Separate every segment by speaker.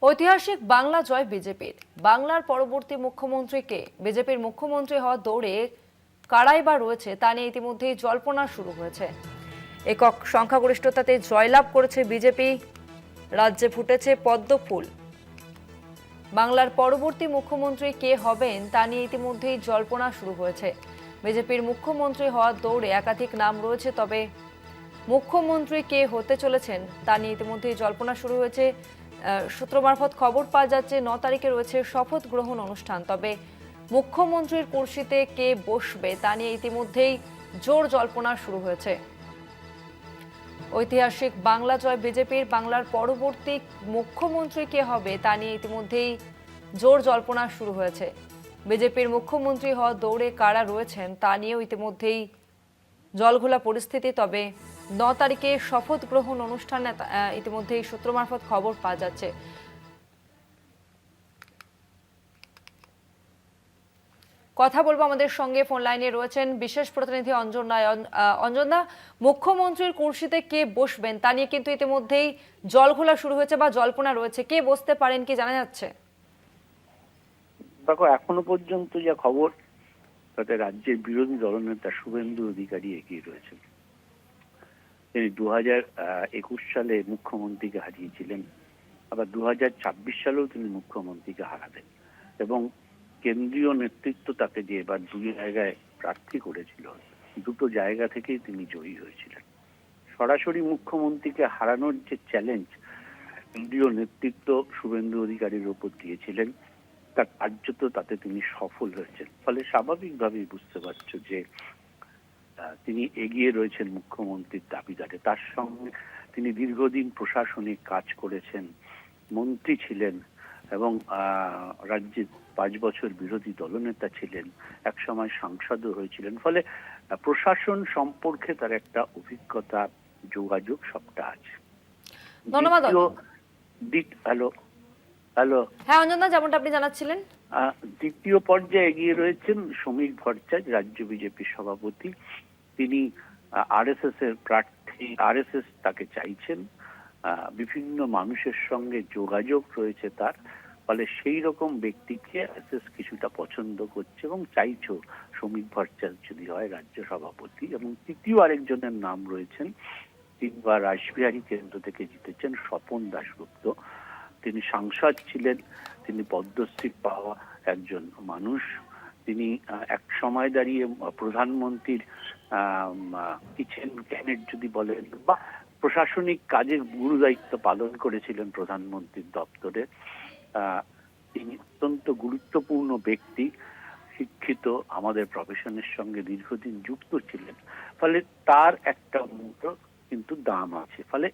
Speaker 1: ঐতিহাসিক বাংলা জয় বিজেপির। বাংলার পরবর্তী মুখ্যমন্ত্রীকে বিজেপির মুখ্যমন্ত্রী হওয়ার দৌড়ে কারাই বা রয়েছে তা নিয়ে ইতিমধ্যেই জল্পনা শুরু হয়েছে। একক সংখ্যাগরিষ্ঠতাতে জয়লাভ করেছে বিজেপি, রাজ্যে ফুটেছে পদ্ম ফুল। বাংলার পরবর্তী মুখ্যমন্ত্রী কে হবেন তা নিয়ে ইতিমধ্যেই জল্পনা শুরু হয়েছে। বিজেপির মুখ্যমন্ত্রী হওয়ার দৌড়ে একাধিক নাম রয়েছে, তবে মুখ্যমন্ত্রী কে হতে চলেছেন তা নিয়ে ইতিমধ্যেই জল্পনা শুরু হয়েছে। সূত্র মারফত খবর পাওয়া যাচ্ছে 9 তারিখে রয়েছে শপথ গ্রহণ অনুষ্ঠান, তবে মুখ্যমন্ত্রীর কুর্সিতে কে বসবে তা নিয়ে ইতিমধ্যেই জোর জল্পনা শুরু হয়েছে। ঐতিহাসিক বাংলা জয় বিজেপির। বাংলার পরবর্তী মুখ্যমন্ত্রী কে হবে তা নিয়ে ইতিমধ্যেই জোর জল্পনা শুরু হয়েছে। বিজেপির মুখ্যমন্ত্রী হওয়ার দৌড়ে কারা রয়েছেন তা নিয়েও ইতিমধ্যেই জলঘোলা পরিস্থিতি, তবে 9 তারিখে শপথ গ্রহণ অনুষ্ঠানে ইতিমধ্যেই সূত্র মারফত খবর পাওয়া যাচ্ছে। কথা বলবো, আমাদের সঙ্গে ফোন লাইনে রয়েছেন বিশেষ প্রতিনিধি অঞ্জন রায়। অঞ্জনদা, মুখ্যমন্ত্রীর কুর্সিতে কে বসবেন তা নিয়ে কিন্তু ইতিমধ্যেই জলঘোলা শুরু হয়েছে বা জল্পনা রয়েছে, কে বসতে পারেন কি জানা যাচ্ছে?
Speaker 2: দেখো, এখনো পর্যন্ত যা খবর তাতে রাজ্যের বিরোধী দলনেতা শুভেন্দু অধিকারী এগিয়ে রয়েছেন। তিনি 2021 সালে মুখ্যমন্ত্রীকে হারিয়েছিলেন, আবার 2026 সালেও তিনি মুখ্যমন্ত্রীকে হারাবেন এবং কেন্দ্রীয় নেতৃত্ব তাকে যে এবার দুই জায়গায় প্রার্থী করেছিল, দুটো জায়গা থেকেই তিনি জয়ী হয়েছিলেন। সরাসরি মুখ্যমন্ত্রীকে হারানোর যে চ্যালেঞ্জ কেন্দ্রীয় নেতৃত্ব শুভেন্দু অধিকারীর উপর দিয়েছিলেন, তা কার্যত তাতে তিনি সফল হয়েছেন। ফলে স্বাভাবিকভাবেই বুঝতে পারছো যে তিনি এগিয়ে রয়েছেন মুখ্যমন্ত্রীর দাবিদারে। তার সঙ্গে তিনি দীর্ঘদিন প্রশাসনিক কাজ করেছেন, মন্ত্রী ছিলেন এবং রাজ্যের 5 বছর বিরোধী দলনেতা ছিলেন, একসময় সাংসদও হয়েছিলেন। ফলে প্রশাসন সম্পর্কে তার একটা অভিজ্ঞতা, যোগাযোগ সবটা আছে।
Speaker 1: ধন্যবাদ।
Speaker 2: হ্যালো হ্যালো
Speaker 1: হ্যাঁ অঞ্জনদা, যেমনটা আপনি জানাচ্ছিলেন।
Speaker 2: দ্বিতীয় পর্যায়ে এগিয়ে রয়েছেন শ্রমিক ভট্টাচার্য, রাজ্য বিজেপির সভাপতি। তিনি আরএসএস এর প্রার্থী, আরএসএস তাকে চাইছেন, বিভিন্ন মানুষের সঙ্গে যোগাযোগ রয়েছে তার। ফলে সেই রকম ব্যক্তিকে আরএসএস কিছুটা পছন্দ করছে এবং চাইছো শ্রমিক ভট্টাচার্য যদি হয় রাজ্য সভাপতি। এবং তৃতীয় আরেকজনের নাম রয়েছেন, তিনবার রাসবিহারী কেন্দ্র থেকে জিতেছেন, স্বপন দাশগুপ্ত। তিনি সাংসদ ছিলেন, তিনি পদ্মশ্রী পাওয়া একজন মানুষ। তিনি এক সময় দাঁড়িয়ে প্রধানমন্ত্রীর কিচেন ক্যাবিনেট যদি বলেন বা প্রশাসনিক কাজের গুরু দায়িত্ব পালন করেছিলেন প্রধানমন্ত্রীর দপ্তরে। তিনি অত্যন্ত গুরুত্বপূর্ণ ব্যক্তি, শিক্ষিত, আমাদের প্রফেশনের সঙ্গে দীর্ঘদিন যুক্ত ছিলেন। ফলে তার একটা মূল্য কিন্তু দাম আছে। ফলে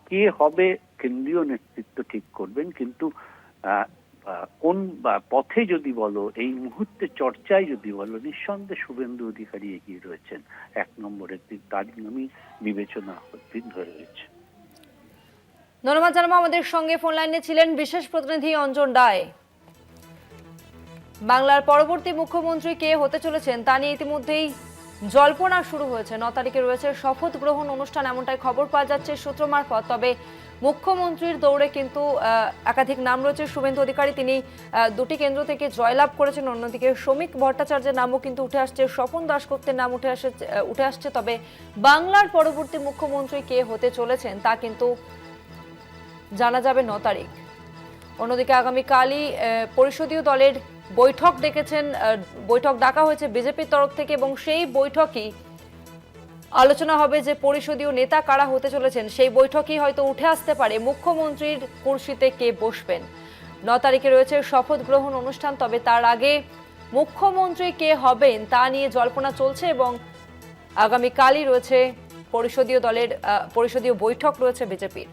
Speaker 2: কে হবে কেন্দ্রীয় নেতৃত্ব ঠিক করবেন, কিন্তু কোন পথে যদি বলো, এই মুহূর্তে চর্চায় যদি বলো, নিঃসন্দেহে শুভেন্দু অধিকারী এগিয়ে রয়েছেন 1 নম্বরে। তার নামই বিবেচনা ধরে রয়েছে।
Speaker 1: ধন্যবাদ জানাবো। আমাদের সঙ্গে ফোন লাইনে ছিলেন বিশেষ প্রতিনিধি অঞ্জন রায়। বাংলার পরবর্তী মুখ্যমন্ত্রী কে হতে চলেছেন তা নিয়ে ইতিমধ্যেই জল্পনা শুরু হয়েছে। 9 তারিখে রয়েছে শপথ গ্রহণ অনুষ্ঠান, এমনটাই খবর পাওয়া যাচ্ছে সূত্র মারফত। তবে মুখ্যমন্ত্রীর দৌড়ে কিন্তু একাধিক নাম রয়েছে। শুভেন্দু অধিকারী, তিনি 2টি কেন্দ্র থেকে জয়লাভ করেছেন। অন্যদিকে শ্রমিক ভট্টাচার্যের নামও কিন্তু উঠে আসছে, স্বপন দাশগুপ্তের নাম উঠে আসছে। তবে বাংলার পরবর্তী মুখ্যমন্ত্রী কে হতে চলেছেন তা কিন্তু জানা যাবে 9 তারিখ। অন্যদিকে আগামীকালই পরিষদীয় দলের বৈঠক বৈঠক ডাকা হয়েছে বিজেপির তরফ থেকে এবং সেই বৈঠকই আলোচনা হবে যে পরিষদীয় নেতা কারা হতে চলেছেন। সেই বৈঠকই হয়তো উঠে আসতে পারে মুখ্যমন্ত্রীর কুর্সিতে কে বসবেন। 9 তারিখে রয়েছে শপথ গ্রহণ অনুষ্ঠান, তবে তার আগে মুখ্যমন্ত্রী কে হবেন তা নিয়ে জল্পনা চলছে এবং আগামীকালই রয়েছে পরিষদীয় বৈঠক রয়েছে বিজেপির।